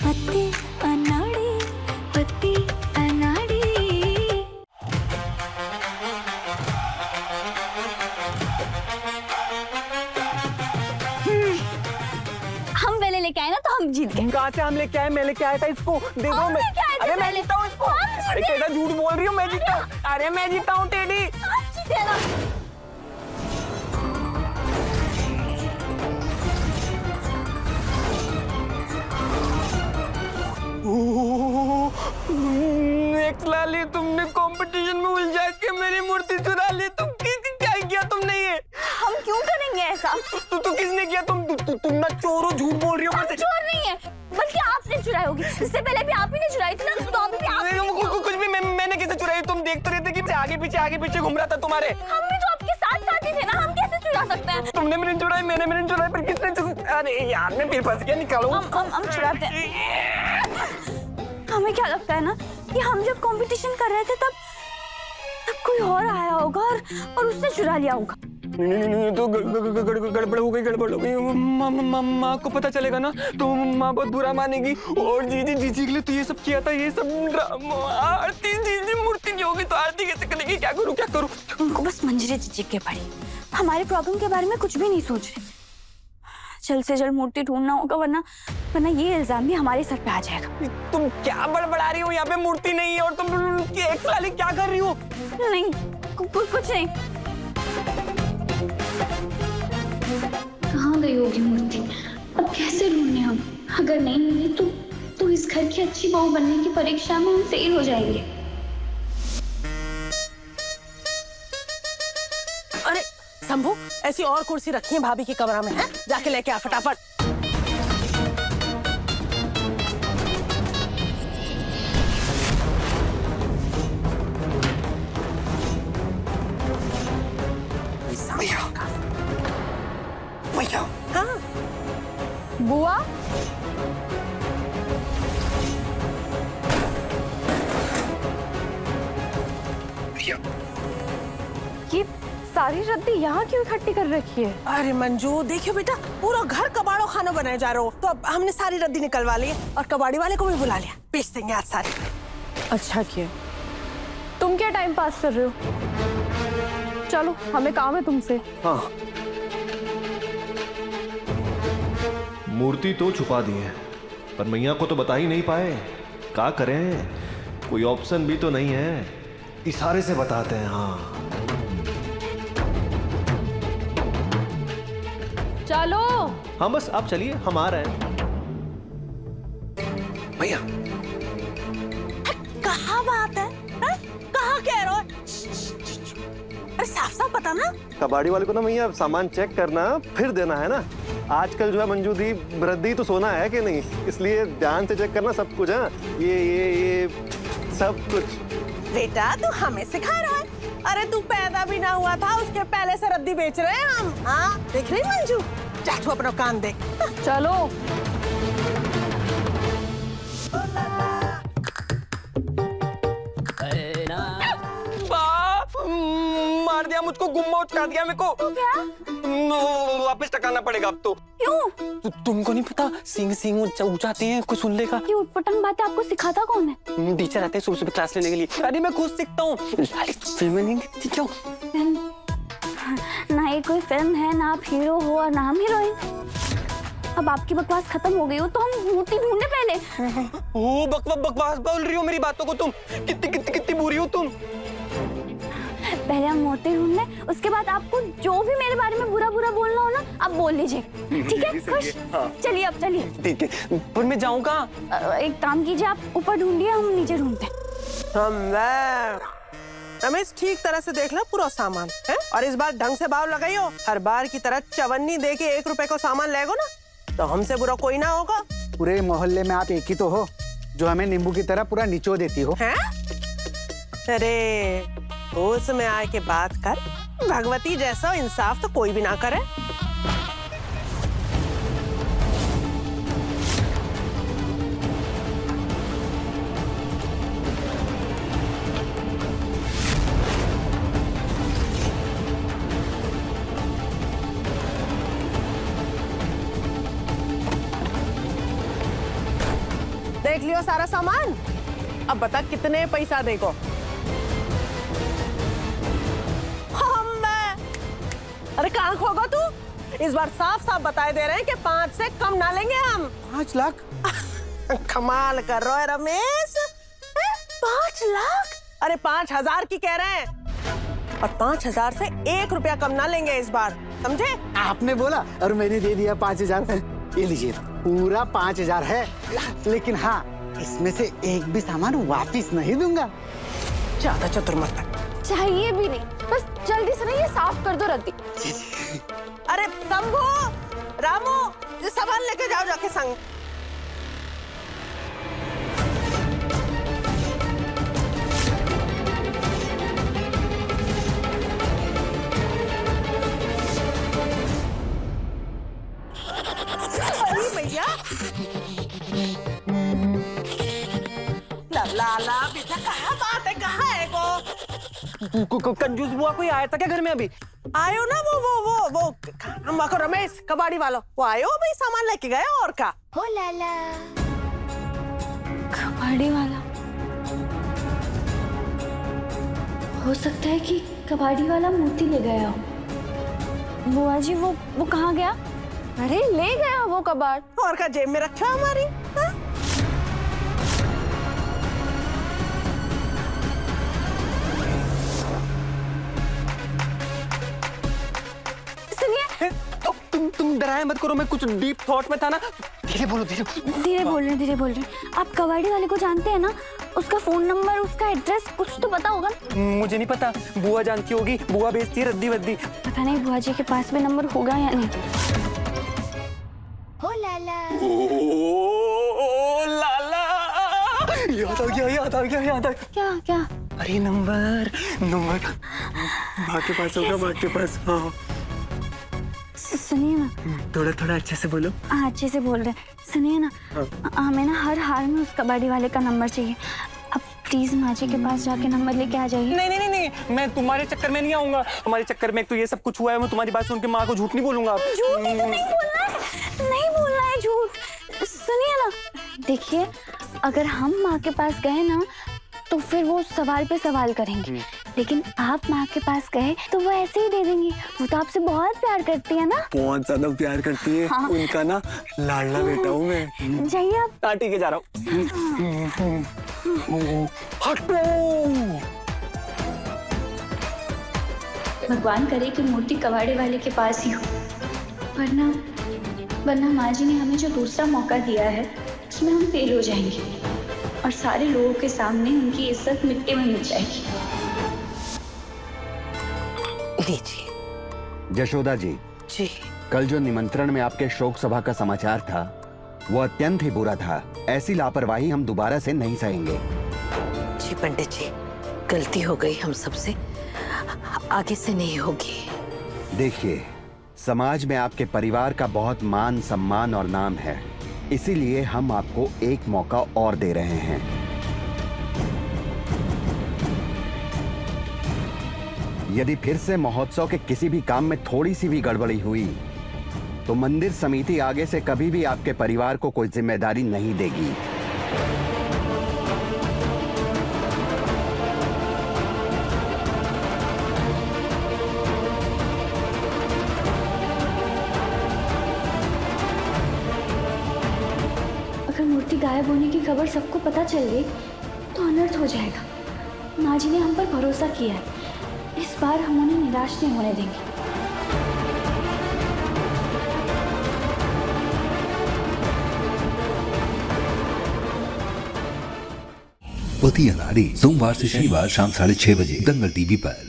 पत्ती अनाड़ी, पत्ती अनाड़ी। हम पहले लेके आए ना तो हम जीत गए। कहाँ से हम लेके आए? मैं लेके आया था इसको। दे दो। मैं अरे मैं जीता हूँ इसको। अरे कैसा झूठ बोल रही हूँ? मैं जीता हूँ। अरे मैं जीता हूँ टेडी। नेक्स्ट लाली, तुमने कंपटीशन में उलझा के मेरी मूर्ति चुरा ली। तुम क्या किया तुमने ये? हम क्यों करेंगे ऐसा? तू किसने किया? तुम ना चोर हो, झूठ बोल रही हो। हम चोर नहीं है, बल्कि आपने चुराई होगी। इससे पहले भी आप ही ने चुराई थी ना, तो अभी भी आप। कुछ भी मैंने कैसे चुराई? तुम देख तो रहे थे कि आगे पीछे घूम रहा था तुम्हारे। हम भी तो आपके साथ ही थे ना, हम कैसे चुरा सकते हैं? तुमने मेरी चुराई, मैंने मेरी चुराई, पर किसने अरे यार मैं फिर फंस गया। निकालो। हम चुराते हैं। हमें क्या लगता है ना कि हम जब कंपटीशन कर रहे थे तब कोई और आया होगा और उसने चुरा लिया होगा। नहीं, तो गड़बड़ हो गई। माँ को पता चलेगा ना तो माँ बहुत बुरा मानेगी। और जीजी के लिए तो ये सब किया था, ये सब ड्रामा। आरती जीजी मूर्ति नहीं होगी तो आरती कैसे करेगी? क्या करूँ? उनको बस मंजरी जीजी के पड़ी, हमारे प्रॉब्लम के बारे में कुछ भी नहीं सोच रहे। जल्द से जल्द मूर्ति ढूंढना होगा, वरना ये इल्जाम भी हमारे सर पे आ जाएगा। तुम क्या बड़बड़ा रही हो? यहाँ पे मूर्ति नहीं है और तुम एक साली क्या कर रही हो? नहीं, कुछ नहीं। कहाँ गई होगी मूर्ति? अब कैसे ढूंढने हम? अगर नहीं मिली तो इस घर की अच्छी बहू बनने की परीक्षा में हम फेल हो जाएंगे। अरे शंभू, ऐसी और कुर्सी रखी है भाभी के कमरा में, है? जाके लेके आ फटाफट। भैया। हाँ बुआ, ये सारी रद्दी यहाँ क्यों इकट्ठी कर रखी है? अरे मंजू, देखियो बेटा, पूरा घर कबाड़ो खाना बनाए जा रहे हो, तो अब हमने सारी रद्दी निकलवा ली है और कबाड़ी वाले को भी बुला लिया। बेच देंगे आज सारी। अच्छा किया। तुम क्या टाइम पास कर रहे हो? चलो, हमें काम है तुमसे। हाँ। मूर्ति तो छुपा दी है, पर मैया को तो बता ही नहीं पाए। क्या करें? कोई ऑप्शन भी तो नहीं है। इशारे से बताते हैं। हाँ चलो। हाँ बस आप चलिए, हम आ रहे हैं। भैया कहाँ बात है? कहाँ कह रहे हो? अरे साफ साफ बता ना। कबाड़ी वाले को ना भैया सामान चेक करना फिर देना है ना। आजकल जो है मंजू दी, वृद्धि तो सोना है कि नहीं, इसलिए ध्यान से चेक करना सब कुछ है। ये सब कुछ। बेटा तू हमें सिखा रहा है? अरे तू पैदा भी ना हुआ था उसके पहले से रद्दी बेच रहे हैं हम। हाँ देख रही मंजू, जा तू अपना कान देख। चलो। मार दिया मुझको, गुम्मा उचका दिया मेरे को। क्या? वापस टकाना पड़ेगा अब तो। क्यों? तुमको नहीं पता, सिंग उचाते हैं, कुछ सुन लेगा। ये उटपटांग बातें आपको सिखाता कौन है? टीचर आते हैं सुबह क्लास लेने के लिए। अरे मैं खुद सीखता हूँ। फिल्म नहीं देखती क्यों? ना ये कोई फिल्म है, ना आप हीरो हो और ना हम हीरोइन। अब आपकी बकवास खत्म हो गई हो तो हम मूर्ति ढूंढने पहले। ओ बकवास बोल रही हो मेरी बातों को तुम। कितनी बुरी हो तुम। पहले हम मूर्ति ढूंढ लें, उसके बाद आपको जो भी मेरे बारे में बुरा बोलना हो ना, आप बोल लीजिए। ठीक है? खुश? चलिए अब चलिए। ठीक है, पर मैं जाऊँ कहाँ? एक काम कीजिए, आप ऊपर ढूंढिए, हम नीचे ढूंढते। रमेश ठीक तरह से देख लो पूरा सामान है, और इस बार ढंग से भाव लगाइयो। हर बार की तरह चवन्नी दे के 1 रुपए को सामान लेगो ना तो हमसे बुरा कोई ना होगा। पूरे मोहल्ले में आप एक ही तो हो जो हमें नींबू की तरह पूरा निचो देती हो। हैं? अरे होश में आए के बात कर, भगवती जैसा इंसाफ तो कोई भी ना करे। देख लियो सारा सामान। अब बता कितने पैसा देगो? अरे कहाँ खोगा तू? इस बार साफ साफ बताए दे रहे हैं कि 5 से कम ना लेंगे हम। 5 लाख? कमाल कर रहा है रमेश। 5 लाख? अरे 5,000 की कह रहे हैं, और 5,000 से 1 रुपया कम ना लेंगे इस बार, समझे? आपने बोला और मैंने दे दिया 5,000। ये लीजिए, पूरा 5,000 है, लेकिन हाँ, इसमें से एक भी सामान वापिस नहीं दूंगा। ज्यादा चतुर मत बन। चाहिए भी नहीं, बस जल्दी से ना ये साफ कर दो रद्दी। अरे शंभू, रामू, ये सामान लेके जाओ जाके संग। अरे भैया, ला बेटा, कहाँ बात है, कहाँ है को? कंजूस बुआ कोई आया था क्या घर में अभी? आयो ना वो हम को रमेश कबाड़ी वाला, वो आयो भाई, सामान लेके गए और का। हो लाला। कबाड़ी वाला? हो सकता है कि कबाड़ी वाला मूर्ति ले गया हो। बुआ जी वो कहाँ गया? अरे ले गया वो कबाड़। और का जेब में रखा हमारी। हाँ? सुनिए, तुम डराए मत करो, मैं कुछ डीप थॉट में था ना। धीरे बोलो, धीरे। धीरे बोल रहे हैं। आप कबाड़ी वाले को जानते हैं ना? उसका फोन नंबर, उसका एड्रेस कुछ तो पता होगा। मुझे नहीं पता, बुआ जानती होगी, बुआ बेचती है रद्दी वद्दी। पता नहीं बुआ जी के पास भी नंबर होगा या नहीं। हो लाला। ओ लाला, याद आ गया। क्या? अरे नंबर माँ के पास होगा, माँ के पास। हाँ, सुनिए ना, थोड़ा अच्छे से बोलो। अच्छे से बोल रहे हैं। सुनिए ना, हमें ना हर हाल में उस कबाड़ी वाले का नंबर चाहिए। अब प्लीज माँ जी के पास जाके नंबर लेके आ जाइए। नहीं, मैं तुम्हारे चक्कर में नहीं आऊंगा। तुम्हारे चक्कर में एक तो ये सब कुछ हुआ है, मैं तुम्हारी बात सुन के माँ को झूठ नहीं बोलूंगा। झूठ नहीं बोलना है झूठ। सुनिए ना, देखिए, अगर हम माँ के पास गए ना तो फिर वो सवाल पे सवाल करेंगे, लेकिन आप माँ के पास गए तो वो ऐसे ही दे देंगी। वो तो आपसे बहुत प्यार करती है ना। बहुत ज्यादा प्यार करती है। हाँ। उनका ना लाडला बेटा हूँ मैं। जाइए आप। हाँ ठीक है, जा रहा हूँ। हटो। भगवान करे कि मूर्ति कबाड़े वाले के पास ही हो, वरना माँ जी ने हमें जो दूसरा मौका दिया है उसमें हम फेल हो जाएंगे और सारे लोगों के सामने उनकी इज्जत मिट्टी में मिल जाएगी। लीजिए। यशोदा जी, कल जो निमंत्रण में आपके शोक सभा का समाचार था वो अत्यंत ही बुरा था। ऐसी लापरवाही हम दोबारा से नहीं सहेंगे। जी पंडित जी, गलती हो गई हम सबसे, आगे से नहीं होगी। देखिए, समाज में आपके परिवार का बहुत मान सम्मान और नाम है, इसीलिए हम आपको एक मौका और दे रहे हैं। यदि फिर से महोत्सव के किसी भी काम में थोड़ी सी भी गड़बड़ी हुई तो मंदिर समिति आगे से कभी भी आपके परिवार को कोई जिम्मेदारी नहीं देगी। अगर मूर्ति गायब होने की खबर सबको पता चल गई तो अनर्थ हो जाएगा। माँ जी ने हम पर भरोसा किया है, इस बार हम उन्हें निराश नहीं होने देंगे। पति अनाड़ी, सोमवार से शनिवार शाम 6:30 बजे दंगल टीवी पर।